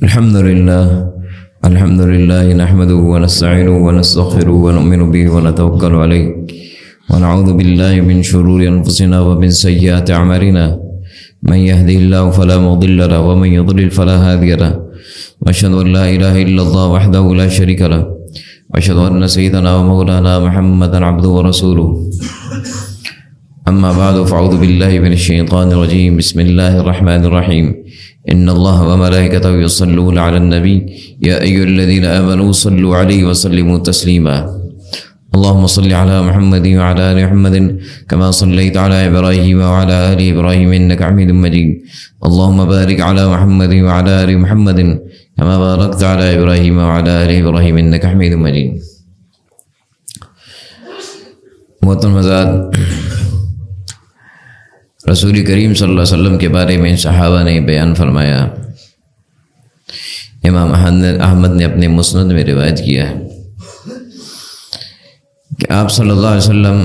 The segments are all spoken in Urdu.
الحمد لله نحمده ونستعينه ونستغفره ونؤمن به ونتوكل عليه ونعوذ بالله من شرور أنفسنا ومن سيئات أعمالنا من يهده الله فلا مضل له ومن يضلل فلا هادي له وأشهد أن لا إله إلا الله وحده لا شريك له وأشهد أن سيدنا ومولانا محمدا عبده ورسوله أما بعد فأعوذ بالله من الشيطان الرجيم بسم الله الرحمن الرحيم إن الله وملائكته يصلون على النبي يا أيها الذين آمنوا صلوا عليه وسلموا تسليما اللهم صل على محمد وعلى آل محمد كما صليت على إبراهيم وعلى آل إبراهيم إنك حميد مجيد اللهم بارك على محمد وعلى آل محمد كما باركت على إبراهيم وعلى آل إبراهيم إنك حميد مجيد. محترم حضرات، رسول کریم صلی اللہ علیہ وسلم کے بارے میں صحابہ نے بیان فرمایا. امام احمد نے اپنے مسند میں روایت کیا ہے کہ آپ صلی اللہ علیہ وسلم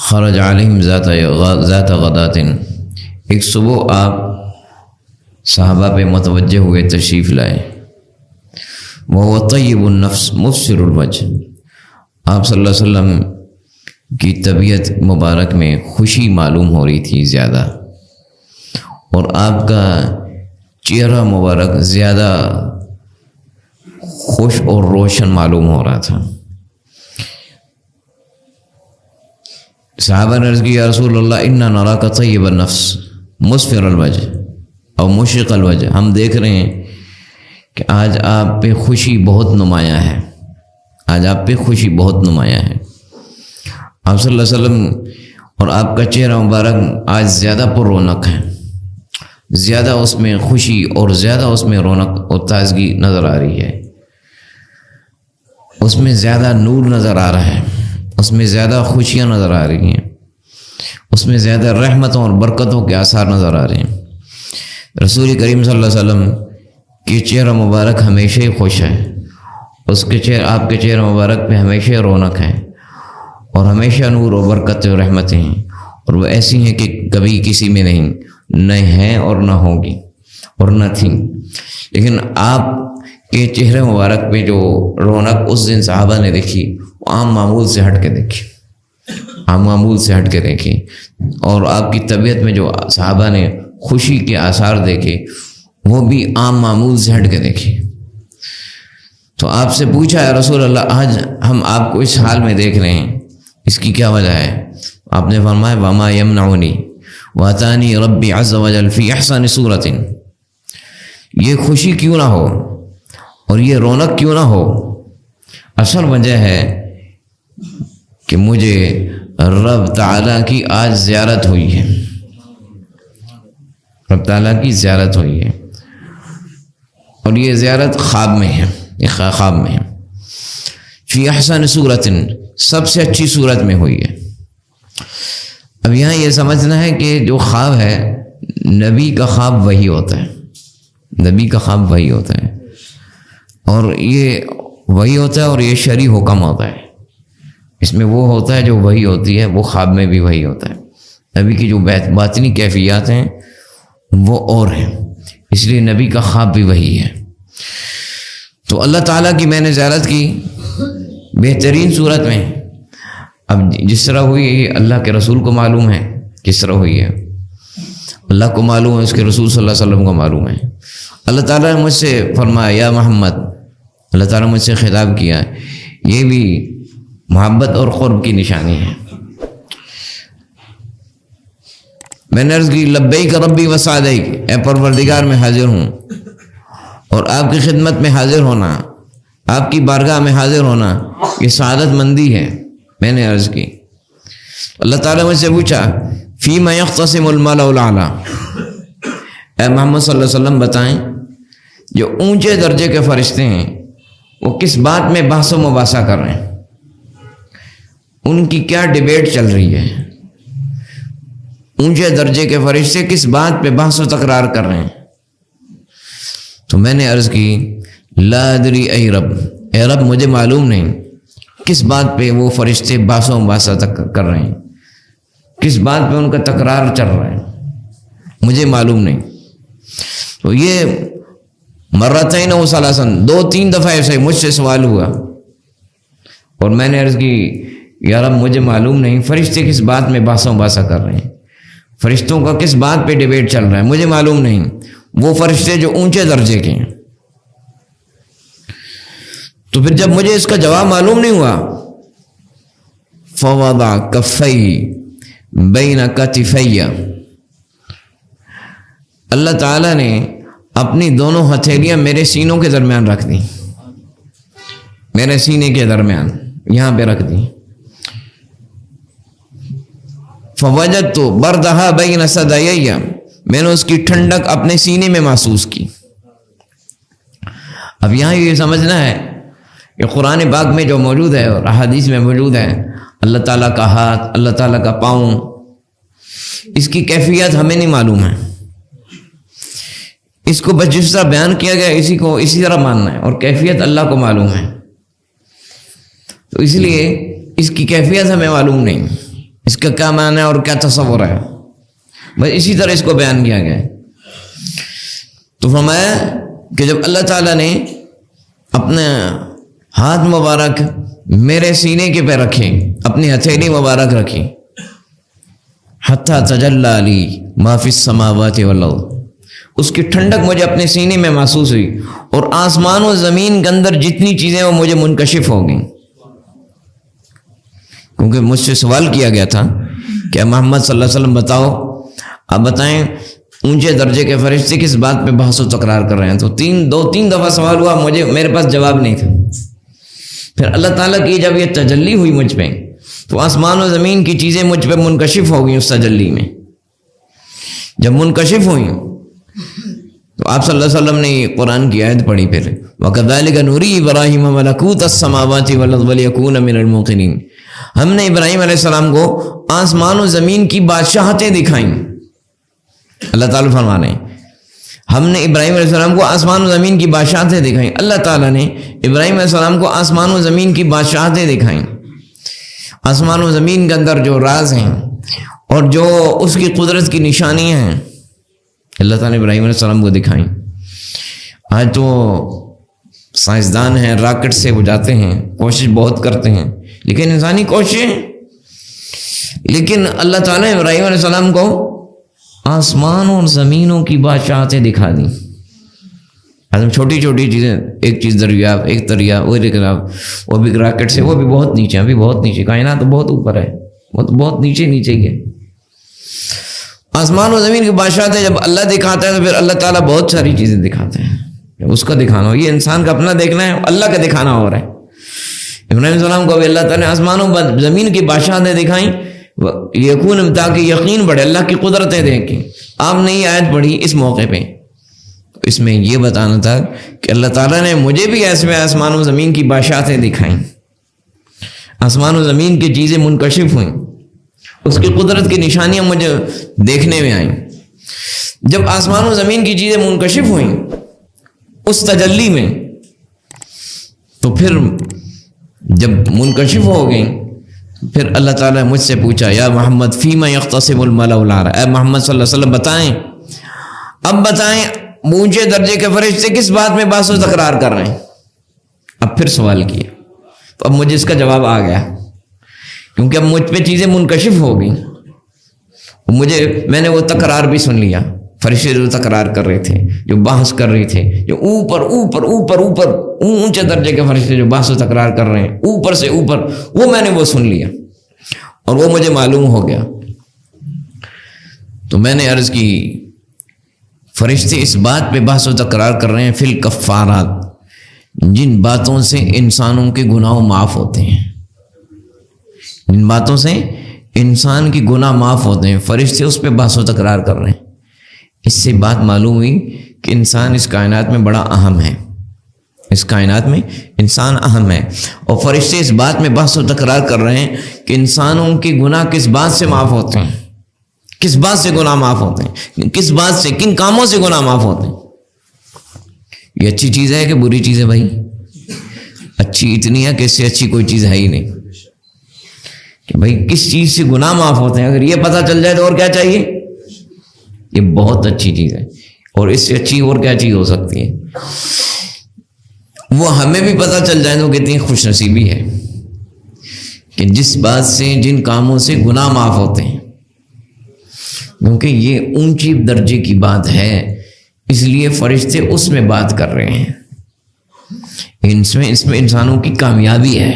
خرج علیہم ذات غدات، ایک صبح آپ صحابہ پہ متوجہ ہوئے، تشریف لائے. وہ طیب النفس مبصر الوجہ، آپ صلی اللہ علیہ وسلم کی طبیعت مبارک میں خوشی معلوم ہو رہی تھی زیادہ، اور آپ کا چہرہ مبارک زیادہ خوش اور روشن معلوم ہو رہا تھا. صحابہ نے عرض کی یا رسول اللہ انا نراک طیب النفس مسفر الوجہ اور مشرق الوجہ، ہم دیکھ رہے ہیں کہ آج آپ پہ خوشی بہت نمایاں ہے، آج آپ پہ خوشی بہت نمایاں ہے. آپ صلی اللہ علیہ وسلم اور آپ کا چہرہ مبارک آج زیادہ پر رونق ہے، زیادہ اس میں خوشی اور زیادہ اس میں رونق اور تازگی نظر آ رہی ہے، اس میں زیادہ نور نظر آ رہا ہے، اس میں زیادہ خوشیاں نظر آ رہی ہیں، اس میں زیادہ رحمتوں اور برکتوں کے آثار نظر آ رہے ہیں. رسول کریم صلی اللہ علیہ وسلم کی چہرہ مبارک ہمیشہ ہی خوش ہے، اس کے آپ کے چہرہ مبارک پہ ہمیشہ رونق ہے اور ہمیشہ نور و برکت و رحمتیں ہیں، اور وہ ایسی ہیں کہ کبھی کسی میں نہیں، نہ ہیں اور نہ ہوں گی اور نہ تھیں. لیکن آپ کے چہرے مبارک پہ جو رونق اس دن صحابہ نے دیکھی وہ عام معمول سے ہٹ کے دیکھی، عام معمول سے ہٹ کے دیکھی، اور آپ کی طبیعت میں جو صحابہ نے خوشی کے آثار دیکھے وہ بھی عام معمول سے ہٹ کے دیکھی. تو آپ سے پوچھا یا رسول اللہ آج ہم آپ کو اس حال میں دیکھ رہے ہیں، اس کی کیا وجہ ہے؟ آپ نے فرمایا وما یمنعنی واتانی ربی عز وجل فی احسن صورت، یہ خوشی کیوں نہ ہو اور یہ رونق کیوں نہ ہو، اصل وجہ ہے کہ مجھے رب تعالیٰ کی آج زیارت ہوئی ہے، رب تعالیٰ کی زیارت ہوئی ہے، اور یہ زیارت خواب میں ہے، یہ خواب میں ہے. فی احسن صورت، سب سے اچھی صورت میں ہوئی ہے. اب یہاں یہ سمجھنا ہے کہ جو خواب ہے نبی کا خواب وہی ہوتا ہے، نبی کا خواب وہی ہوتا ہے، اور یہ وہی ہوتا ہے اور یہ شرعی حکم ہوتا ہے. اس میں وہ ہوتا ہے جو وہی ہوتی ہے، وہ خواب میں بھی وہی ہوتا ہے. نبی کی جو باطنی کیفیات ہیں وہ اور ہیں، اس لیے نبی کا خواب بھی وہی ہے. تو اللہ تعالیٰ کی میں نے زیارت کی بہترین صورت میں. اب جس طرح ہوئی ہے اللہ کے رسول کو معلوم ہے، کس طرح ہوئی ہے اللہ کو معلوم ہے، اس کے رسول صلی اللہ علیہ وسلم کو معلوم ہے. اللہ تعالیٰ نے مجھ سے فرمایا یا محمد، اللہ تعالیٰ نے مجھ سے خطاب کیا، یہ بھی محبت اور قرب کی نشانی ہے. میں نے عرض کی لبیک ربی و سعدیک، اے پروردگار میں حاضر ہوں، اور آپ کی خدمت میں حاضر ہونا، آپ کی بارگاہ میں حاضر ہونا یہ سعادت مندی ہے. میں نے عرض کی. اللہ تعالیٰ مجھ سے پوچھا فیما یختصم الملأ الاعلیٰ، اے محمد صلی اللہ علیہ وسلم بتائیں جو اونچے درجے کے فرشتے ہیں وہ کس بات میں بحث و مباحثہ کر رہے ہیں، ان کی کیا ڈیبیٹ چل رہی ہے، اونچے درجے کے فرشتے کس بات پہ بحث و تکرار کر رہے ہیں. تو میں نے عرض کی لا ادری ای رب، اے رب مجھے معلوم نہیں کس بات پہ وہ فرشتے بحث و مباحثہ کر رہے ہیں، کس بات پہ ان کا تکرار چل رہا ہے، مجھے معلوم نہیں. تو یہ مرتین و ثلاثن، 2-3 دفعہ ایسے مجھ سے سوال ہوا، اور میں نے عرض کی یا رب مجھے معلوم نہیں فرشتے کس بات میں بحثوں باسا کر رہے ہیں، فرشتوں کا کس بات پہ ڈیبیٹ چل رہا ہے، مجھے معلوم نہیں، وہ فرشتے جو اونچے درجے کے ہیں۔ تو پھر جب مجھے اس کا جواب معلوم نہیں ہوا، فوضع کفی بین کتفی، اللہ تعالیٰ نے اپنی دونوں ہتھیلیاں میرے سینوں کے درمیان رکھ دیں، میرے سینے کے درمیان یہاں پہ رکھ دیں۔ فوجدت بردھا بین ثدیی، میں نے اس کی ٹھنڈک اپنے سینے میں محسوس کی۔ اب یہاں یہ سمجھنا ہے کہ قرآن پاک میں جو موجود ہے اور احادیث میں موجود ہے، اللہ تعالیٰ کا ہاتھ، اللہ تعالیٰ کا پاؤں، اس کی کیفیت ہمیں نہیں معلوم ہے، اس کو بس جس طرح بیان کیا گیا اسی طرح ماننا ہے، اور کیفیت اللہ کو معلوم ہے، تو اس لیے اس کی کیفیت ہمیں معلوم نہیں، اس کا کیا معنی ہے اور کیا تصور ہے، بس اسی طرح اس کو بیان کیا گیا ہے۔ تو فرمایا کہ جب اللہ تعالیٰ نے اپنے ہاتھ مبارک میرے سینے کے پہ رکھے، اپنی ہتھیلی مبارک رکھی، حتی تجلی لی ما فی السماوات والارض، اس کی ٹھنڈک مجھے اپنے سینے میں محسوس ہوئی، اور آسمان و زمین کے اندر جتنی چیزیں وہ مجھے منکشف ہو گئیں، کیونکہ مجھ سے سوال کیا گیا تھا کہ محمد صلی اللہ علیہ وسلم بتاؤ، آپ بتائیں اونچے درجے کے فرشتے کس بات پہ بحث و تکرار کر رہے ہیں؟ تو 2-3 دفعہ سوال ہوا، میرے پاس جواب نہیں تھا۔ پھر اللہ تعالیٰ کی جب یہ تجلی ہوئی مجھ پہ، تو آسمان و زمین کی چیزیں مجھ پہ منکشف ہو گئیں، اس تجلی میں جب منکشف ہوئیں تو آپ صلی اللہ علیہ وسلم نے یہ قرآن کی آیت پڑھی، پھر وَكَذَلِكَ نُرِي إِبْرَاهِيمَ مَلَكُوتَ السَّمَاوَاتِ وَالْأَرْضِ وَلِيَكُونَ مِنَ الْمُوقِنِينَ، ہم نے ابراہیم علیہ السلام کو آسمان و زمین کی بادشاہتیں دکھائیں۔ اللہ تعالیٰ فرما رہے ہیں ہم نے ابراہیم علیہ السلام کو آسمان و زمین کی بادشاہتیں دکھائیں، اللہ تعالیٰ نے ابراہیم علیہ السلام کو آسمان و زمین کی بادشاہتیں دکھائیں، آسمان و زمین کے اندر جو راز ہیں اور جو اس کی قدرت کی نشانیاں ہیں، اللہ تعالیٰ نے ابراہیم علیہ السلام کو دکھائیں۔ آج تو سائنسدان ہیں، راکٹ سے وہ جاتے ہیں، کوشش بہت کرتے ہیں، لیکن انسانی کوششیں، لیکن اللہ تعالیٰ نے ابراہیم علیہ السلام کو آسمان اور زمینوں کی بادشاہتیں دکھا دیں۔ ہم چھوٹی چھوٹی چیزیں، ایک چیز دریافت، ایک دریا، وہ بھی راکٹ سے، وہ بھی بہت نیچے، ابھی بہت نیچے، کائنات تو بہت اوپر ہے، بہت نیچے ہی ہے۔ آسمان و زمین کی بادشاہتیں جب اللہ دکھاتا ہے تو پھر اللہ تعالیٰ بہت ساری چیزیں دکھاتے ہیں، اس کا دکھانا ہو، یہ انسان کا اپنا دیکھنا ہے، اللہ کا دکھانا ہو رہا ہے۔ ابراہیم علیہ السلام کو بھی اللہ تعالیٰ نے آسمان و زمین کی بادشاہتیں دکھائیں، یقین، تاکہ یقین بڑھے، اللہ کی قدرتیں دیکھیں۔ آپ نے یہ آیت پڑھی اس موقع پہ، اس میں یہ بتانا تھا کہ اللہ تعالیٰ نے مجھے بھی ایسے آسمان و زمین کی بادشاہتیں دکھائیں، آسمان و زمین کی چیزیں منکشف ہوئیں، اس کی قدرت کی نشانیاں مجھے دیکھنے میں آئیں۔ جب آسمان و زمین کی چیزیں منکشف ہوئیں اس تجلی میں، تو پھر جب منکشف ہو گئیں، پھر اللہ تعالیٰ نے مجھ سے پوچھا یا محمد فیما یختصم الملأ الاعلی، اے محمد صلی اللہ علیہ وسلم بتائیں، اب بتائیں اونچے درجے کے فرشتے کس بات میں بحث و تکرار کر رہے ہیں؟ اب پھر سوال کیا، تو اب مجھے اس کا جواب آ گیا، کیونکہ اب مجھ پہ چیزیں منکشف ہو گئیں، میں نے وہ تکرار بھی سن لیا، فرشتے جو تکرار کر رہے تھے، جو بحث کر رہے تھے، جو اوپر اونچے درجے کے فرشتے جو بحث و تکرار کر رہے ہیں اوپر سے اوپر، وہ میں نے وہ سن لیا اور وہ مجھے معلوم ہو گیا۔ تو میں نے عرض کی فرشتے اس بات پہ بحث و تکرار کر رہے ہیں فی الکفارات، جن باتوں سے انسانوں کے گناہ معاف ہوتے ہیں، جن باتوں سے انسان کی گناہ معاف ہوتے ہیں، فرشتے اس پہ بحث و تکرار کر رہے ہیں۔ اس سے بات معلوم ہوئی کہ انسان اس کائنات میں بڑا اہم ہے، اس کائنات میں انسان اہم ہے، اور فرشتے اس بات میں بحث و تکرار کر رہے ہیں کہ انسانوں کے گناہ کس بات سے معاف ہوتے ہیں، کس بات سے گناہ معاف ہوتے ہیں، کس بات سے، کن کاموں سے گناہ معاف ہوتے ہیں۔ یہ اچھی چیز ہے کہ بری چیز ہے بھائی؟ اچھی اتنی ہے کہ اس سے اچھی کوئی چیز ہے ہی نہیں، کہ بھائی کس چیز سے گناہ معاف ہوتے ہیں، اگر یہ پتہ چل جائے تو اور کیا چاہیے؟ یہ بہت اچھی چیز ہے۔ اور اس سے اچھی اور کیا چیز ہو سکتی ہے؟ وہ ہمیں بھی پتہ چل جائے تو کتنی خوش نصیبی ہے کہ جس بات سے، جن کاموں سے گناہ معاف ہوتے ہیں، کیونکہ یہ اونچی درجے کی بات ہے، اس لیے فرشتے اس میں بات کر رہے ہیں، اس میں انسانوں کی کامیابی ہے۔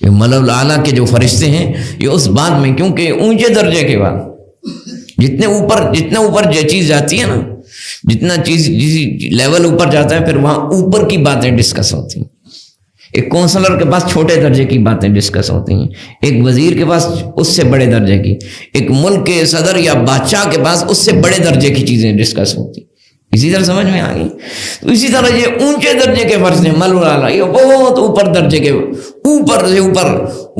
یہ ملأ الاعلیٰ کے جو فرشتے ہیں یہ اس بات میں، کیونکہ اونچے درجے کے بعد جتنا اوپر جو چیز جاتی ہے نا، جتنا چیز جس لیول اوپر جاتا ہے، پھر وہاں اوپر کی باتیں ڈسکس ہوتی ہیں۔ ایک کونسلر کے پاس چھوٹے درجے کی باتیں ڈسکس ہوتی ہیں، ایک وزیر کے پاس اس سے بڑے درجے کی، ایک ملک کے صدر یا بادشاہ کے پاس اس سے بڑے درجے کی چیزیں ڈسکس ہوتی ہیں۔ اسی طرح سمجھ میں آ گئی؟ تو اسی طرح یہ اونچے درجے کے فرض ہیں، ملأ الاعلیٰ، یہ بہت اوپر درجے کے، اوپر سے اوپر،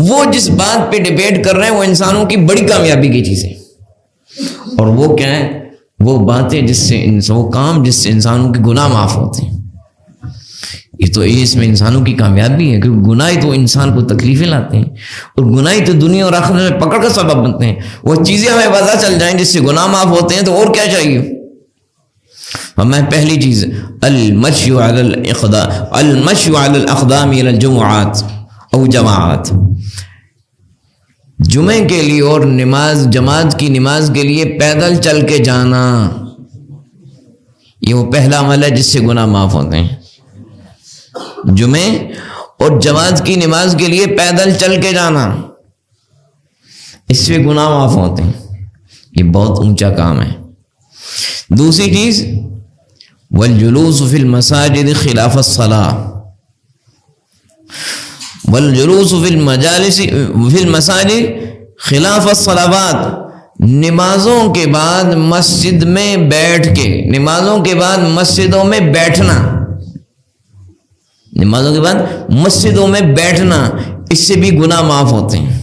وہ جس بات پہ ڈیبیٹ کر رہے ہیں وہ انسانوں کی بڑی کامیابی کی چیزیں، اور وہ کیا ہے؟ وہ باتیں جس سے وہ کام جس سے انسانوں کے گناہ معاف ہوتے ہیں۔ یہ تو اس میں انسانوں کی کامیابی ہے، کیونکہ گناہ تو انسان کو تکلیفیں لاتے ہیں، اور گناہ تو دنیا اور آخرت میں پکڑ کا سبب بنتے ہیں۔ وہ چیزیں ہمیں پتہ چل جائیں جس سے گناہ معاف ہوتے ہیں تو اور کیا چاہیے ہمیں؟ پہلی چیز المشی علی الاقدام الى الجمعات او جماعات، جمعے کے لیے اور جماعت کی نماز کے لیے پیدل چل کے جانا، یہ وہ پہلا عمل ہے جس سے گناہ معاف ہوتے ہیں۔ جمعے اور جماعت کی نماز کے لیے پیدل چل کے جانا، اس سے گناہ معاف ہوتے ہیں، یہ بہت اونچا کام ہے۔ دوسری چیز والجلوس فی المساجد خلاف الصلاۃ، والجلوس فی المساجد خلاف الصلوات، نمازوں کے بعد مسجد میں بیٹھ کے، نمازوں کے بعد مسجدوں میں بیٹھنا، نمازوں کے بعد مسجدوں میں بیٹھنا، اس سے بھی گناہ معاف ہوتے ہیں۔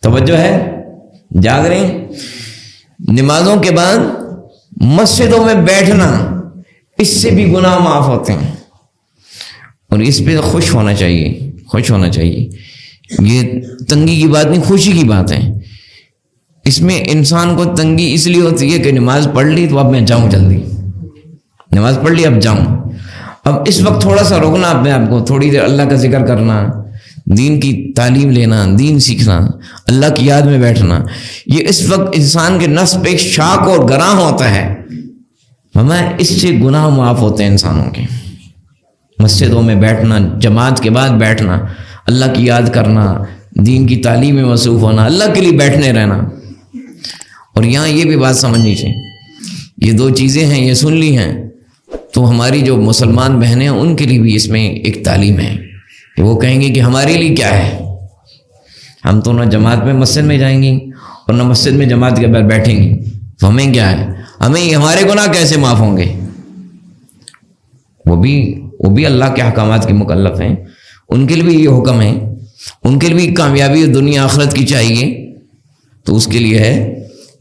توجہ ہے؟ جاگ رہے ہیں؟ نمازوں کے بعد مسجدوں میں بیٹھنا، اس سے بھی گناہ معاف ہوتے ہیں، اور اس پہ خوش ہونا چاہیے، خوش ہونا چاہیے۔ یہ تنگی کی بات نہیں، خوشی کی بات ہے۔ اس میں انسان کو تنگی اس لیے ہوتی ہے کہ نماز پڑھ لی تو اب میں جاؤں، جلدی نماز پڑھ لی اب جاؤں، اب اس وقت تھوڑا سا روکنا اپنے آپ کو، تھوڑی دیر اللہ کا ذکر کرنا، دین کی تعلیم لینا، دین سیکھنا، اللہ کی یاد میں بیٹھنا، یہ اس وقت انسان کے نفس پہ ایک شاق اور گراں ہوتا ہے، ہمیں اس سے گناہ معاف ہوتے ہیں انسانوں کے۔ مسجدوں میں بیٹھنا، جماعت کے بعد بیٹھنا، اللہ کی یاد کرنا، دین کی تعلیم میں مصروف ہونا، اللہ کے لیے بیٹھنے رہنا۔ اور یہاں یہ بھی بات سمجھنی چاہیے، یہ دو چیزیں ہیں، یہ سن لی ہیں تو ہماری جو مسلمان بہنیں ہیں ان کے لیے بھی اس میں ایک تعلیم ہے کہ وہ کہیں گے کہ ہمارے لیے کیا ہے، ہم تو نہ جماعت میں مسجد میں جائیں گی اور نہ مسجد میں جماعت کے بعد بیٹھیں گی، تو ہمیں کیا ہے، ہمیں ہمارے گناہ کیسے معاف ہوں گے؟ وہ بھی اللہ کے احکامات کے مکلف ہیں، ان کے لیے بھی یہ حکم ہے، ان کے لیے بھی کامیابی دنیا آخرت کی چاہیے، تو اس کے لیے ہے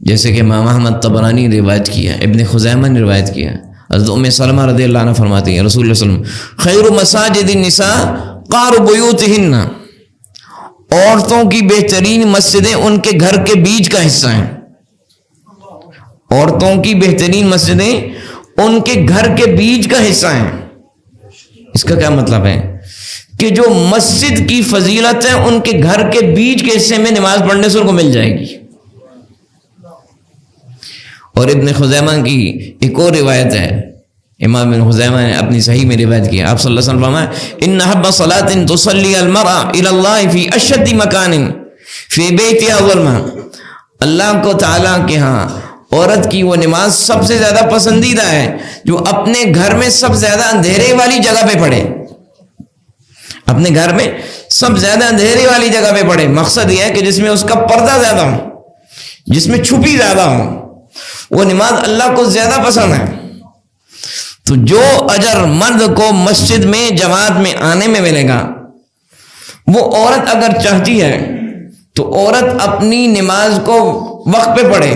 جیسے کہ امام احمد طبرانی نے روایت کیا، ابن خزیمہ نے روایت کیا، حضرت ام سلمہ رضی اللہ عنہ فرماتی ہیں رسول اللہ صلی اللہ علیہ وسلم خیر مساجد النساء قار بیوتہن، عورتوں کی بہترین مسجدیں ان کے گھر کے بیچ کا حصہ ہیں، عورتوں کی بہترین مسجدیں ان کے گھر کے بیچ کا حصہ ہیں۔ اس کا کیا مطلب ہے کہ جو مسجد کی فضیلت ہے ان کے گھر کے بیچ کے حصے میں نماز پڑھنے سے ان کو مل جائے گی۔ اور ابن خزیمہ کی ایک اور روایت ہے، امام ابن خزیمہ نے اپنی صحیح میں روایت کی، آپ صلی اللہ علیہ وسلم فرمایا ان احب صلاۃ تصلی المرأة الی اللہ فی اشد مکان فی بیتها ظلما، اللہ کو تعالیٰ کے ہاں عورت کی وہ نماز سب سے زیادہ پسندیدہ ہے جو اپنے گھر میں سب سے زیادہ اندھیرے والی جگہ پہ پڑھے، اپنے گھر میں سب زیادہ اندھیرے والی جگہ پہ پڑھے، مقصد یہ ہے کہ جس میں اس کا پردہ زیادہ ہو، جس میں چھپی زیادہ ہو، وہ نماز اللہ کو زیادہ پسند ہے۔ تو جو اجر مرد کو مسجد میں جماعت میں آنے میں ملے گا، وہ عورت اگر چاہتی ہے تو عورت اپنی نماز کو وقت پہ پڑھے،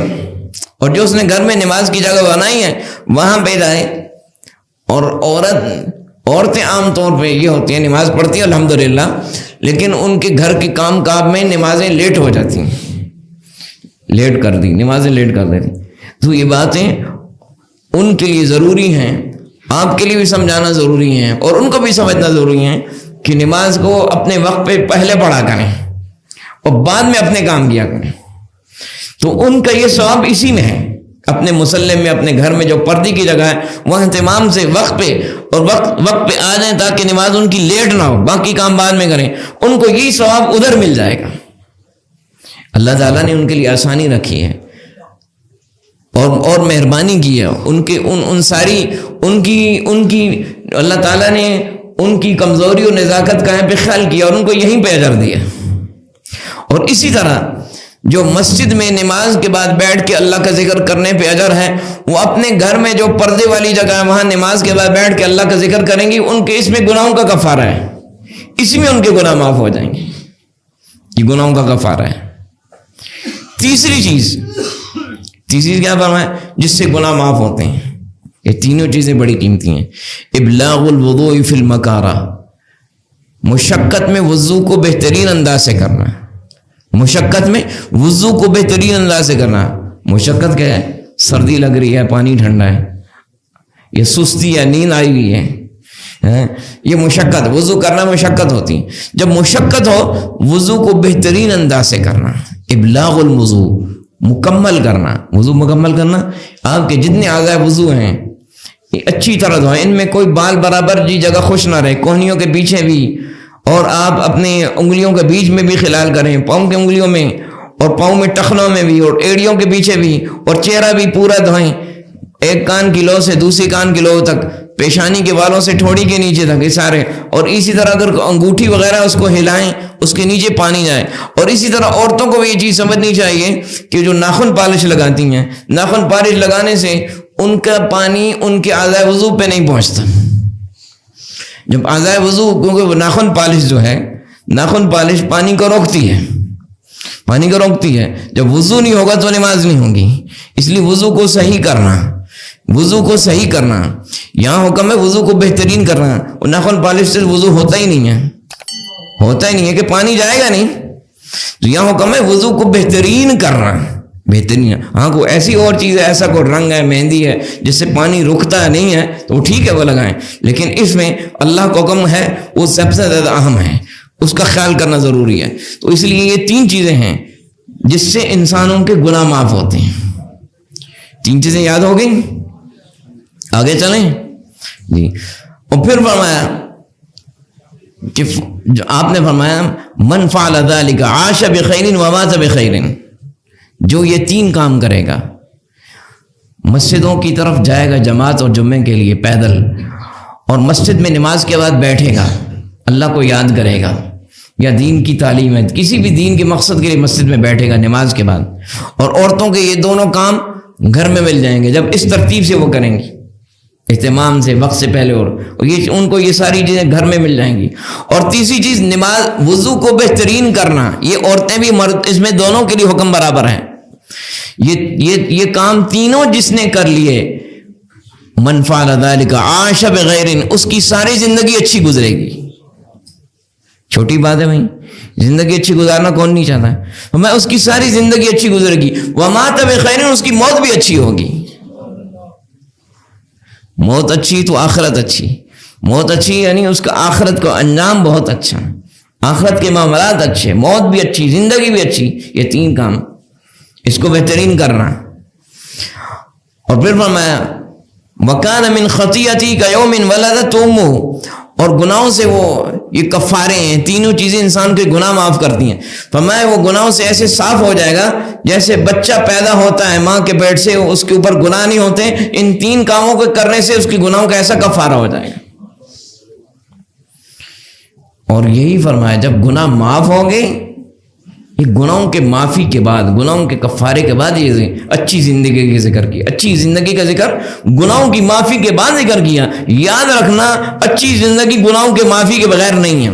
اور جو اس نے گھر میں نماز کی جگہ بنائی ہے وہاں پہ جائے۔ اور عورتیں عام طور پہ یہ ہوتی ہیں نماز پڑھتی ہیں الحمدللہ، لیکن ان کے گھر کے کام کاج میں نمازیں لیٹ ہو جاتی ہیں، لیٹ کر دی، نمازیں لیٹ کر دیتی۔ تو یہ باتیں ان کے لیے ضروری ہیں، آپ کے لیے بھی سمجھانا ضروری ہے اور ان کو بھی سمجھنا ضروری ہے کہ نماز کو اپنے وقت پہ پہلے پڑھا کریں اور بعد میں اپنے کام کیا کریں. تو ان کا یہ ثواب اسی میں ہے، اپنے مصلی میں، اپنے گھر میں جو پردے کی جگہ ہے وہاں اہتمام سے وقت پہ اور وقت پہ آ جائیں تاکہ نماز ان کی لیٹ نہ ہو، باقی کام بعد میں کریں. ان کو یہی ثواب ادھر مل جائے گا. اللہ تعالیٰ نے ان کے لیے آسانی رکھی ہے اور مہربانی کی ہے. ان کی اللہ تعالیٰ نے ان کی کمزوری اور نزاکت کا پہ خیال کیا اور ان کو یہیں پہ اجر دیا. اور اسی طرح جو مسجد میں نماز کے بعد بیٹھ کے اللہ کا ذکر کرنے پہ اجر ہے، وہ اپنے گھر میں جو پردے والی جگہ ہے وہاں نماز کے بعد بیٹھ کے اللہ کا ذکر کریں گی، ان کے اس میں گناہوں کا کفارہ ہے، اسی میں ان کے گناہ معاف ہو جائیں گے. یہ گناہوں کا کفارہ ہے. تیسری چیز کیا فرمایا جس سے گناہ معاف ہوتے ہیں؟ یہ تینوں چیزیں بڑی قیمتی ہیں. ابلاغ الوضوء فی المکارہ، مشقت میں وضو کو بہترین انداز سے کرنا. مشقت میں وضو کو بہترین انداز سے کرنا. مشقت کیا ہے؟ سردی لگ رہی ہے، پانی ٹھنڈا ہے، یہ سستی ہے، نیند آئی ہوئی ہے، یہ مشقت. وضو کرنا مشقت ہوتی ہے. جب مشقت ہو وضو کو بہترین انداز سے کرنا. ابلاغ الوضو، مکمل کرنا. وضو مکمل کرنا، آپ کے جتنے اعضاء وضو ہیں یہ اچھی طرح دھوئیں، ان میں کوئی بال برابر جگہ خوش نہ رہے، کوہنیوں کے پیچھے بھی، اور آپ اپنے انگلیوں کے بیچ میں بھی خلال کریں، پاؤں کے انگلیوں میں اور پاؤں میں ٹخنوں میں بھی اور ایڑیوں کے پیچھے بھی، اور چہرہ بھی پورا دھوئیں، ایک کان کی لو سے دوسری کان کی لو تک، پیشانی کے بالوں سے ٹھوڑی کے نیچے تک، یہ سارے. اور اسی طرح اگر انگوٹھی وغیرہ اس کو ہلائیں اس کے نیچے پانی جائے. اور اسی طرح عورتوں کو بھی یہ چیز سمجھنی چاہیے کہ جو ناخن پالش لگاتی ہیں، ناخن پالش لگانے سے ان کا پانی ان کے اعضاء وضو پہ نہیں پہنچتا. جب اعضاء وضو، کیونکہ ناخن پالش جو ہے، ناخن پالش پانی کو روکتی ہے، جب وضو نہیں ہوگا تو نماز نہیں ہوگی. اس لیے وضو کو صحیح کرنا، یہاں حکم ہے وضو کو بہترین کرنا. اور ناخن پالش سے وضو ہوتا ہی نہیں ہے کہ پانی جائے گا نہیں. تو یہاں حکم ہے وضو کو بہترین کرنا. بہترین، ہاں کوئی ایسی اور چیز ہے، ایسا کوئی رنگ ہے، مہندی ہے جس سے پانی رکتا نہیں ہے تو وہ ٹھیک ہے، وہ لگائیں. لیکن اس میں اللہ کا حکم ہے وہ سب سے زیادہ اہم ہے، اس کا خیال کرنا ضروری ہے. تو اس لیے یہ تین چیزیں ہیں جس سے انسانوں کے گناہ معاف ہوتے ہیں. تین چیزیں یاد ہو گئی؟ آگے چلیں جی. اور پھر فرمایا کہ جو آپ نے فرمایا من فعل ذلك عاش بخیر ومات بخیر، جو یہ تین کام کرے گا، مسجدوں کی طرف جائے گا جماعت اور جمعے کے لیے پیدل، اور مسجد میں نماز کے بعد بیٹھے گا، اللہ کو یاد کرے گا یا دین کی تعلیم ہے، کسی بھی دین کے مقصد کے لیے مسجد میں بیٹھے گا نماز کے بعد. اور عورتوں کے یہ دونوں کام گھر میں مل جائیں گے جب اس ترتیب سے وہ کریں گی، اہتمام سے، وقت سے پہلے، اور ان کو یہ ساری چیزیں گھر میں مل جائیں گی. اور تیسری چیز نماز، وضو کو بہترین کرنا. یہ عورتیں بھی مرد، اس میں دونوں کے لیے حکم برابر ہے. یہ کام تینوں جس نے کر لیے، من فعل ذلك عاش بغیر، اس کی ساری زندگی اچھی گزرے گی. چھوٹی بات ہے بھائی، زندگی اچھی گزارنا کون نہیں چاہتا ہے؟ میں اس کی ساری زندگی اچھی گزرے گی. ومات بخیر، اس کی موت بھی اچھی ہوگی. موت اچھی تو آخرت اچھی. موت اچھی یعنی اس کا آخرت کا انجام بہت اچھا، آخرت کے معاملات اچھے، موت بھی اچھی، زندگی بھی اچھی. یہ تین کام اس کو بہترین کرنا. اور پھر فرمایا وَكَانَ مِنْ خَطِيَتِي كَيَوْمٍ وَلَدَتْهُ أُمُّهُ، اور گناہوں سے وہ یہ کفارے ہیں، تینوں چیزیں انسان کے گناہ معاف کرتی ہیں. فرمایا وہ گناہوں سے ایسے صاف ہو جائے گا جیسے بچہ پیدا ہوتا ہے ماں کے پیٹ سے، اس کے اوپر گناہ نہیں ہوتے. ان تین کاموں کو کرنے سے اس کے گناہوں کا ایسا کفارہ ہو جائے گا. اور یہی فرمایا جب گناہ معاف ہوں گے، یہ گناہوں کے معافی کے بعد، گناہوں کے کفارے کے بعد یہ اچھی زندگی کا ذکر کیا. اچھی زندگی کا ذکر گناہوں کی معافی کے بعد ذکر کیا. یاد رکھنا اچھی زندگی گناہوں کے معافی کے بغیر نہیں ہے.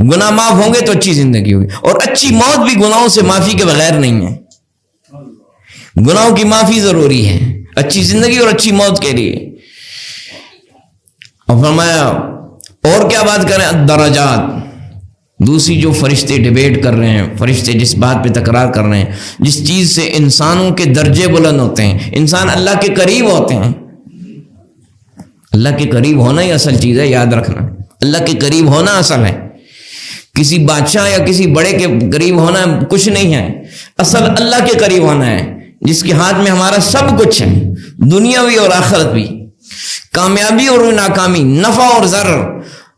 گناہ معاف ہوں گے تو اچھی زندگی ہوگی، اور اچھی موت بھی گناہوں سے معافی کے بغیر نہیں ہے. گناہوں کی معافی ضروری ہے اچھی زندگی اور اچھی موت کے لیے. اور فرمایا اور کیا بات کریں؟ درجات. دوسری جو فرشتے ڈیبیٹ کر رہے ہیں، فرشتے جس بات پہ تکرار کر رہے ہیں، جس چیز سے انسانوں کے درجے بلند ہوتے ہیں، انسان اللہ کے قریب ہوتے ہیں. اللہ کے قریب ہونا ہی اصل چیز ہے، یاد رکھنا. اللہ کے قریب ہونا اصل ہے. کسی بادشاہ یا کسی بڑے کے قریب ہونا کچھ نہیں ہے. اصل اللہ کے قریب ہونا ہے، جس کے ہاتھ میں ہمارا سب کچھ ہے، دنیاوی اور آخرت بھی، کامیابی اور ناکامی، نفع اور ضرر،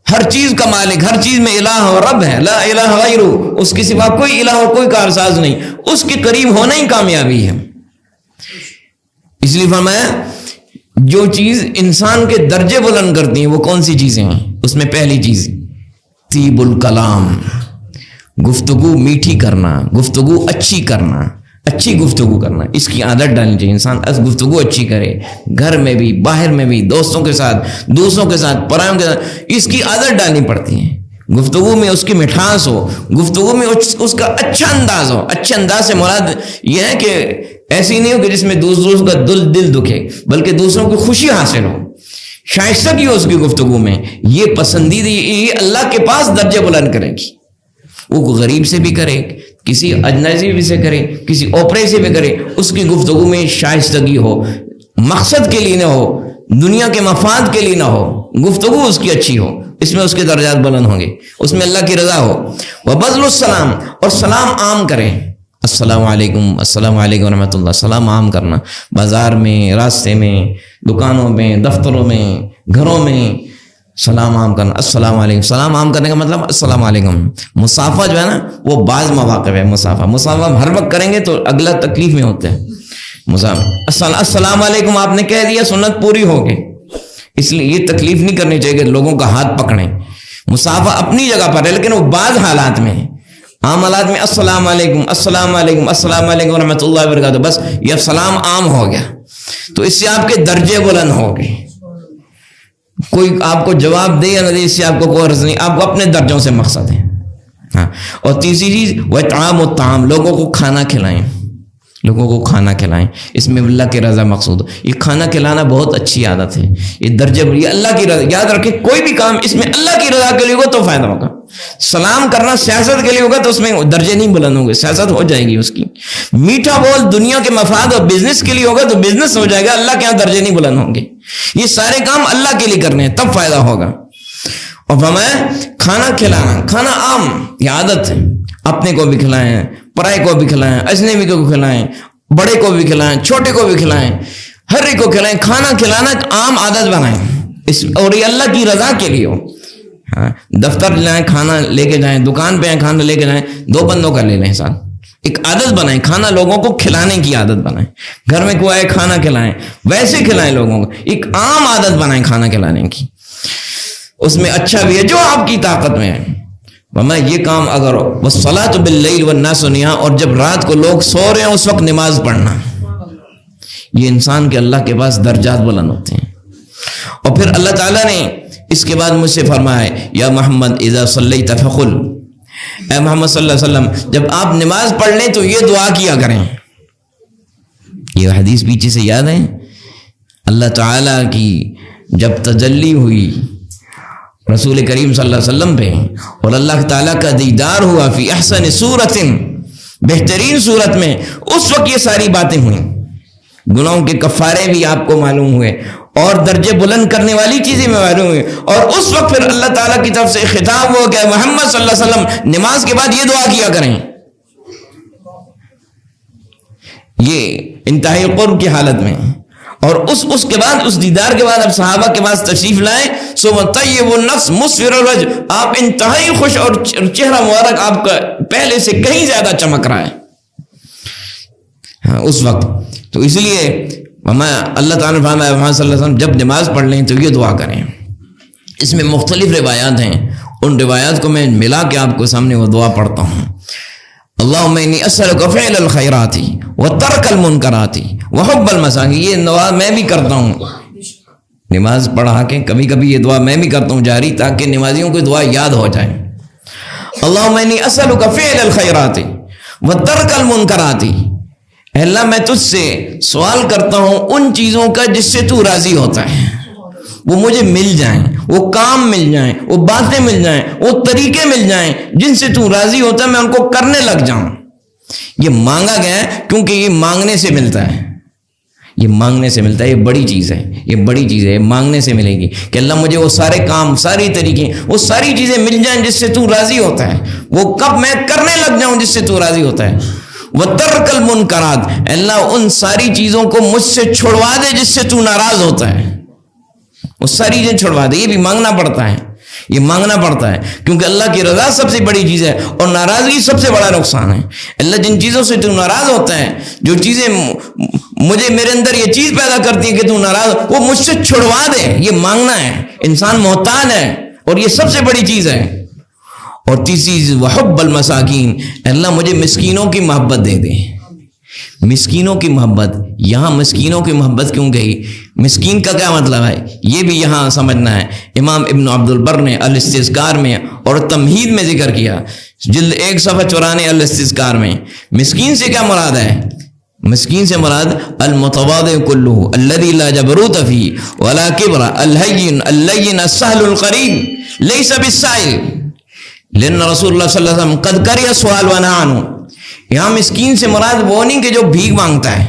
ہر چیز کا مالک، ہر چیز میں الہ اور رب ہے. لا الہ غیرہ، اس کے سوا کوئی الہ اور کوئی کارساز نہیں. اس کے قریب ہونا ہی کامیابی ہے. اس لیے فرمایا جو چیز انسان کے درجے بلند کرتی ہیں وہ کون سی چیزیں ہیں؟ اس میں پہلی چیز طیب الکلام، گفتگو میٹھی کرنا، گفتگو اچھی کرنا، اچھی گفتگو کرنا. اس کی عادت ڈالنی چاہیے. انسان گفتگو اچھی کرے، گھر میں بھی، باہر میں بھی، دوستوں کے ساتھ، دوستوں کے ساتھ، پرایوں کے ساتھ. اس کی عادت ڈالنی پڑتی ہے. گفتگو میں اس کی مٹھاس ہو، گفتگو میں اس کا اچھا انداز ہو. اچھے انداز سے مراد یہ ہے کہ ایسی نہیں ہو کہ جس میں دوسروں کا دل دکھے، بلکہ دوسروں کی خوشی حاصل ہو، شائستگی ہو اس کی گفتگو میں. یہ پسندیدہ، یہ اللہ کے پاس درجے بلند کرے گی. وہ غریب سے بھی کرے، کسی اجنبی سے کرے، کسی اوپرے سے بھی کرے، اس کی گفتگو میں شائستگی ہو، مقصد کے لیے نہ ہو، دنیا کے مفاد کے لیے نہ ہو. گفتگو اس کی اچھی ہو، اس میں اس کے درجات بلند ہوں گے، اس میں اللہ کی رضا ہو. وبذل السلام، اور سلام عام کریں. السلام علیکم، السلام علیکم ورحمۃ اللہ. سلام عام کرنا، بازار میں، راستے میں، دکانوں میں، دفتروں میں، گھروں میں سلام عام کرنا. السلام علیکم. سلام عام کرنے کا مطلب السلام علیکم. مصافحہ جو ہے نا وہ بعض مواقع ہے. مصافحہ ہر وقت کریں گے تو اگلا تکلیف میں ہوتا ہے. السلام علیکم آپ نے کہہ دیا، سنت پوری ہوگی. اس لیے یہ تکلیف نہیں کرنی چاہیے کہ لوگوں کا ہاتھ پکڑیں. مصافحہ اپنی جگہ پر ہے، لیکن وہ بعض حالات میں، عام حالات میں السلام علیکم، السلام علیکم، السلام علیکم ورحمۃ اللہ وبرکاتہ، بس یہ سلام عام ہو گیا. تو اس سے آپ کے درجے بلند ہو گئے. کوئی آپ کو جواب دے یا نہ دے، اس سے آپ کو کوئی غرض نہیں، آپ کو اپنے درجوں سے مقصد ہے. ہاں. اور تیسری چیز وَإِطْعَامُ الطَّعَامِ، لوگوں کو کھانا کھلائیں. لوگوں کو کھانا کھلائیں، اس میں اللہ کی رضا مقصود. یہ کھانا کھلانا بہت اچھی عادت ہے. یہ درجہ، یہ اللہ کی رضا. یاد رکھیں کوئی بھی کام اس میں اللہ کی رضا کے لیے ہوگا تو فائدہ ہوگا. سلام کرنا سیاست کے لیے ہوگا تو اس میں درجے نہیں بلند ہوں گے، سیاست ہو جائے گی اس کی. میٹھا بول دنیا کے مفاد اور بزنس کے لیے ہوگا تو بزنس ہو جائے گا، اللہ کے یہاں درجے نہیں بلند ہوں گے. یہ سارے کام اللہ کے لیے کرنے ہیں تب فائدہ ہوگا. اور فرمایا کھانا کھلانا، کھانا عام، یہ عادت ہے. اپنے کو بھی کھلائیں، پرائے کو بھی کھلائیں، اجنبی کو بھی کھلائیں، بڑے کو بھی کھلائیں، چھوٹے کو بھی کھلائیں، ہر ایک کو کھلائیں. کھانا کھلانا عام عادت بنائیں، اور یہ اللہ کی رضا کے لیے ہو. ہاں. دفتر جائیں کھانا لے کے جائیں، دکان پہ آئیں کھانا لے کے جائیں، 2 بندوں کا لے لیں ساتھ. ایک عادت بنائیں، کھانا لوگوں کو کھلانے کی عادت بنائیں. گھر میں کوئی آئے کھانا کھلائیں، ویسے کھلائیں لوگوں کو. ایک عام عادت بنائیں کھانا کھلانے کی. اس میں اچھا بھی ہے جو آپ کی طاقت میں ہے. میں یہ کام اگر وَالصَّلَاةُ بِاللَّيْلِ وَالنَّاسُ نِيَامٌ، اور جب رات کو لوگ سو رہے ہیں اس وقت نماز پڑھنا، یہ انسان کے اللہ کے پاس درجات بلند ہوتے ہیں. اور پھر اللہ تعالیٰ نے اس کے بعد مجھ سے فرمایا یا محمد اذا صلیت فقل، اے محمد صلی اللہ علیہ وسلم جب آپ نماز پڑھ لیں تو یہ دعا کیا کریں. یہ حدیث پیچھے سے یاد ہے. اللہ تعالیٰ کی جب تجلی ہوئی رسول کریم صلی اللہ علیہ وسلم پہ، اور اللہ تعالیٰ کا دیدار ہوا فی احسن صورت، بہترین صورت میں، اس وقت یہ ساری باتیں ہوئیں. گناہوں کے کفارے بھی آپ کو معلوم ہوئے، اور درجے بلند کرنے والی چیزیں میں معلوم ہوئی. اور اس وقت پھر اللہ تعالیٰ کی طرف سے خطاب ہو کہ محمد صلی اللہ علیہ وسلم نماز کے بعد یہ دعا کیا کریں. یہ انتہائی قرب کی حالت میں. اور اس کے بعد، اس دیدار کے بعد اب صحابہ کے پاس تشریف لائیں. طیب النفس مسفر الوجه، آپ انتہائی خوش، اور چہرہ مبارک آپ کا پہلے سے کہیں زیادہ چمک رہا ہے. ہاں اس وقت تو اس لیے اللہ تعالیٰ نے فرمایا محمد صلی اللہ علیہ وسلم جب نماز پڑھ لیں تو یہ دعا کریں. اس میں مختلف روایات ہیں، ان روایات کو میں ملا کے آپ کو سامنے وہ دعا پڑھتا ہوں. اللہم انی اسألک فعل الخیرات وترک المنکرات وحب المساکین. یہ دعا میں بھی کرتا ہوں نماز پڑھا کے، کبھی کبھی یہ دعا میں بھی کرتا ہوں جاری، تاکہ نمازیوں کو دعا یاد ہو جائے. اللہم انی اسألک فعل الخیرات وترک المنکرات. اے اللہ میں تجھ سے سوال کرتا ہوں ان چیزوں کا جس سے تو راضی ہوتا ہے. وہ مجھے مل جائیں، وہ کام مل جائیں، وہ باتیں مل جائیں، وہ طریقے مل جائیں جن سے تو راضی ہوتا ہے، میں ان کو کرنے لگ جاؤں۔ یہ مانگا گیا ہے کیونکہ یہ مانگنے سے ملتا ہے، یہ مانگنے سے ملتا ہے، یہ بڑی چیز ہے، یہ بڑی چیز ہے، یہ مانگنے سے ملے گی کہ اللہ مجھے وہ سارے کام، ساری طریقے، وہ ساری چیزیں مل جائیں جس سے تو راضی ہوتا ہے، وہ کب میں کرنے لگ جاؤں جس سے تو راضی ہوتا ہے۔ وَتَرْكَ الْمُنْكَرَاتِ، اللہ ان ساری چیزوں کو مجھ سے چھڑوا دے جس سے تو ناراض ہوتا ہے، وہ ساری چیزیں چھڑوا دے۔ یہ بھی مانگنا پڑتا ہے، یہ مانگنا پڑتا ہے کیونکہ اللہ کی رضا سب سے بڑی چیز ہے اور ناراضگی سب سے بڑا نقصان ہے۔ اللہ جن چیزوں سے تو ناراض ہوتا ہے، جو چیزیں مجھے میرے اندر یہ چیز پیدا کرتی ہے کہ تو ناراض، وہ مجھ سے چھڑوا دے، یہ مانگنا ہے۔ انسان محتاج ہے اور یہ سب سے بڑی چیز ہے۔ اور تیسری چیز وحب المساکین، اللہ مجھے مسکینوں کی محبت دے دے، مسکینوں کی محبت۔ یہاں مسکینوں کی محبت کیوں گئی؟ مسکین کا کیا مطلب ہے یہ بھی یہاں سمجھنا ہے۔ امام ابن عبد البر نے الاستذکار میں اور تمہید میں ذکر کیا، جلد 1 صفحہ 94 الاستذکار میں، مسکین سے کیا مراد ہے؟ مسکین سے مراد المتواضع کلہ الذی لا جبروت فی ولا کبر الہین اللین السہل القریب لیس بالسائل لأن رسول اللہ صلی اللہ علیہ وسلم قد کرہ سوال ونہا عنہ۔ یہاں مسکین سے مراد وہ نہیں کہ جو بھیک مانگتا ہے،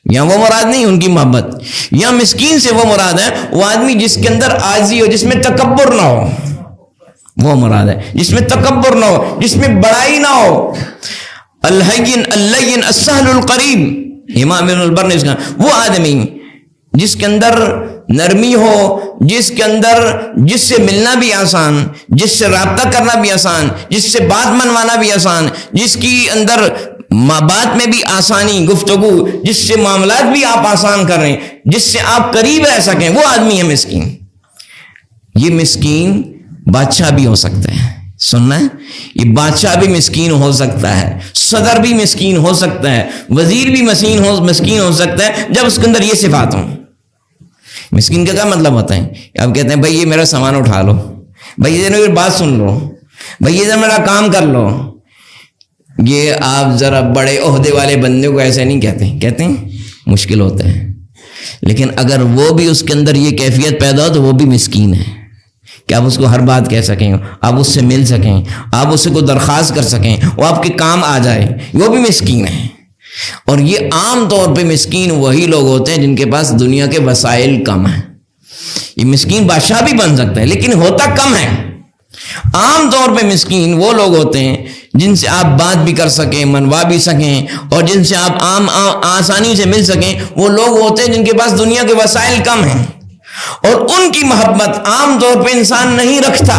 یہاں وہ مراد نہیں ان کی محبت، یہاں مسکین سے وہ مراد ہے وہ آدمی جس کے اندر عاجزی ہو، جس میں تکبر نہ ہو، وہ مراد ہے جس میں تکبر نہ ہو، جس میں بڑائی نہ ہو۔ الہین اللین السہل القریب، امام ابن البر نے اس کا، وہ آدمی جس کے اندر نرمی ہو، جس کے اندر جس سے ملنا بھی آسان، جس سے رابطہ کرنا بھی آسان، جس سے بات منوانا بھی آسان، جس کی اندر بات میں بھی آسانی، گفتگو، جس سے معاملات بھی آپ آسان کر رہے ہیں، جس سے آپ قریب رہ سکیں، وہ آدمی ہے مسکین۔ یہ مسکین بادشاہ بھی ہو سکتا ہے، سننا ہے، یہ بادشاہ بھی مسکین ہو سکتا ہے، صدر بھی مسکین ہو سکتا ہے، وزیر بھی مسکین ہو سکتا ہے جب اس کے اندر یہ صفات ہوں۔ مسکین کا کیا مطلب ہوتا ہے؟ آپ کہتے ہیں بھائی یہ میرا سامان اٹھا لو، بھائی یہ میری بات سن لو، بھائی یہ میرا کام کر لو۔ یہ آپ ذرا بڑے عہدے والے بندے کو ایسے نہیں کہتے ہیں مشکل ہوتا ہے، لیکن اگر وہ بھی اس کے اندر یہ کیفیت پیدا ہو تو وہ بھی مسکین ہے کہ آپ اس کو ہر بات کہہ سکیں، آپ اس سے مل سکیں، آپ اس سے کوئی درخواست کر سکیں، وہ آپ کے کام آ جائے، وہ بھی مسکین ہے۔ اور یہ عام طور پہ مسکین وہی لوگ ہوتے ہیں جن کے پاس دنیا کے وسائل کم ہیں۔ یہ مسکین بادشاہ بھی بن سکتا ہے لیکن ہوتا کم ہے۔ عام طور پہ مسکین وہ لوگ ہوتے ہیں جن سے آپ بات بھی کر سکیں، منوا بھی سکیں، اور جن سے آپ آسانی سے مل سکیں، وہ لوگ ہوتے ہیں جن کے پاس دنیا کے وسائل کم ہیں، اور ان کی محبت عام طور پہ انسان نہیں رکھتا،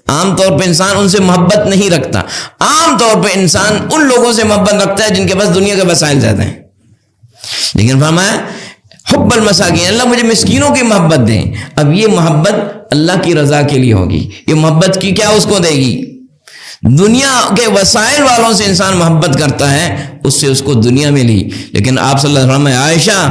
عام طور پہ انسان ان سے محبت نہیں رکھتا۔ عام طور پہ انسان ان لوگوں سے محبت رکھتا ہے جن کے پاس دنیا کے وسائل زیادہ ہیں۔ لیکن فرمایا حب المساکین، اللہ مجھے مسکینوں کی محبت دیں۔ اب یہ محبت اللہ کی رضا کے لیے ہوگی، یہ محبت کی کیا اس کو دے گی؟ دنیا کے وسائل والوں سے انسان محبت کرتا ہے، اس سے اس کو دنیا ملی۔ لیکن آپ صلی اللہ علیہ وسلم عائشہ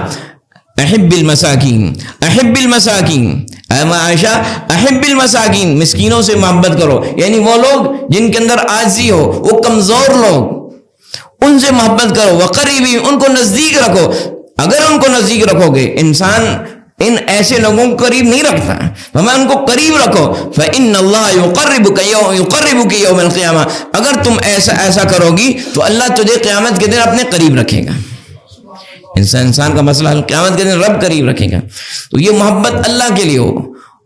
احب المساکین، احب المساکین، اے عائشہ احب المساکین، مسکینوں سے محبت کرو، یعنی وہ لوگ جن کے اندر عاجزی ہو، وہ کمزور لوگ، ان سے محبت کرو۔ وقریبی، ان کو نزدیک رکھو۔ اگر ان کو نزدیک رکھو گے، انسان ان ایسے لوگوں کو قریب نہیں رکھتا، ہمیں ان کو قریب رکھو۔ فإن اللہ یقربک یوم القیامہ، اگر تم ایسا کرو گی تو اللہ تجھے قیامت کے دن اپنے قریب رکھے گا۔ انسان کا مسئلہ حل قیامت کے دن رب قریب رکھے گا۔ تو یہ محبت اللہ کے لیے ہو۔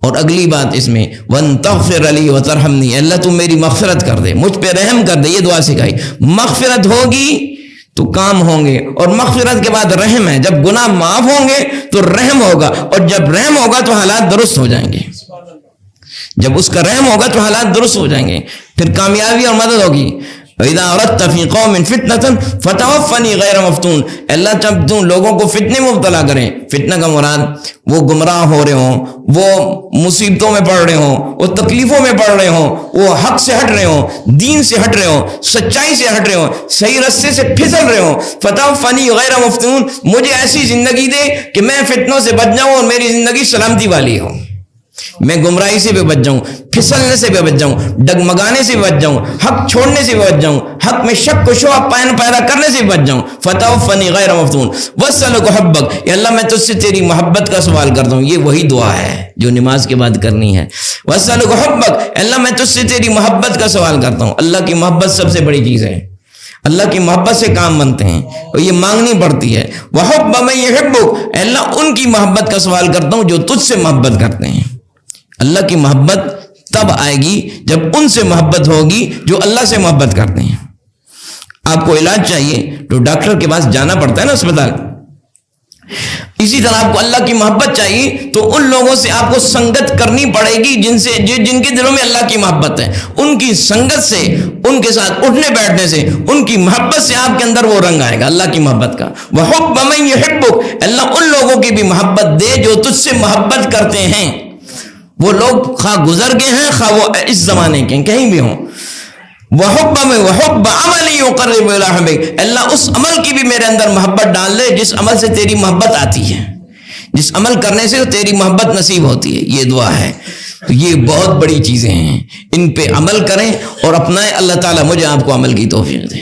اور اگلی بات اس میں وَانْتَغْفِرَ لِي وَتَرْحَمْنِي، اللہ تم میری مغفرت کر دے، مجھ پہ رحم کر دے۔ یہ دعا سکھائی، مغفرت ہوگی تو کام ہوں گے، اور مغفرت کے بعد رحم ہے۔ جب گناہ معاف ہوں گے تو رحم ہوگا، اور جب رحم ہوگا تو حالات درست ہو جائیں گے۔ جب اس کا رحم ہوگا تو حالات درست ہو جائیں گے، پھر کامیابی اور مدد ہوگی۔ وَإِذَا أَرَدْتَ فِي قَوْمٍ فِتْنَةً فَتَوَفَّنِي غَيْرَ مَفْتُونٍ، اللہ جب تم لوگوں کو فتنے میں مبتلا کریں، فتنہ کا مراد وہ گمراہ ہو رہے ہوں، وہ مصیبتوں میں پڑ رہے ہوں، وہ تکلیفوں میں پڑ رہے ہوں، وہ حق سے ہٹ رہے ہوں، دین سے ہٹ رہے ہوں، سچائی سے ہٹ رہے ہوں، صحیح رستے سے پھسل رہے ہوں۔ فَتَوَفَّنِي غَيْرَ مَفْتُونٍ، مجھے ایسی زندگی دے کہ میں فتنوں سے بچ جاؤں اور میری زندگی سلامتی والی ہو، میں گمراہی سے بھی بچ جاؤں، پھسلنے سے بھی بچ جاؤں، ڈگمگانے سے بھی بچ جاؤں، حق چھوڑنے سے بھی بچ جاؤں، حق میں شک و شبہ پیدا کرنے سے بچ جاؤں. فتوفنی غیر مفتون واسألک حبک، یا اللہ میں تجھ سے تیری محبت کا سوال کرتا ہوں. یہ وہی دعا ہے جو نماز کے بعد کرنی ہے. واسألک حبک، اللہ میں تجھ سے تیری محبت کا سوال کرتا ہوں. اللہ کی محبت سب سے بڑی چیز ہے. اللہ کی محبت سے کام بنتے ہیں اور یہ مانگنی پڑتی ہے. وحب من یحبک، اللہ ان کی محبت کا سوال کرتا ہوں جو تجھ سے محبت کرتے ہیں. اللہ کی محبت تب آئے گی جب ان سے محبت ہوگی جو اللہ سے محبت کرتے ہیں. آپ کو علاج چاہیے تو ڈاکٹر کے پاس جانا پڑتا ہے نا اسپتال. اسی طرح آپ کو اللہ کی محبت چاہیے تو ان لوگوں سے آپ کو سنگت کرنی پڑے گی جن کے دلوں میں اللہ کی محبت ہے. ان کی سنگت سے، ان کے ساتھ اٹھنے بیٹھنے سے، ان کی محبت سے آپ کے اندر وہ رنگ آئے گا اللہ کی محبت کا. وحب من یحبک، اللہ ان لوگوں کی بھی محبت دے جو تجھ سے محبت کرتے ہیں. وہ لوگ خواہ گزر گئے ہیں خواہ وہ اس زمانے کے کہیں بھی ہوں. وحب عمل یقرب الی حبک، اللہ اس عمل کی بھی میرے اندر محبت ڈال دے جس عمل سے تیری محبت آتی ہے، جس عمل کرنے سے تیری محبت نصیب ہوتی ہے. یہ دعا ہے. تو یہ بہت بڑی چیزیں ہیں، ان پہ عمل کریں اور اپنائیں. اللہ تعالیٰ مجھے آپ کو عمل کی توفیق دے.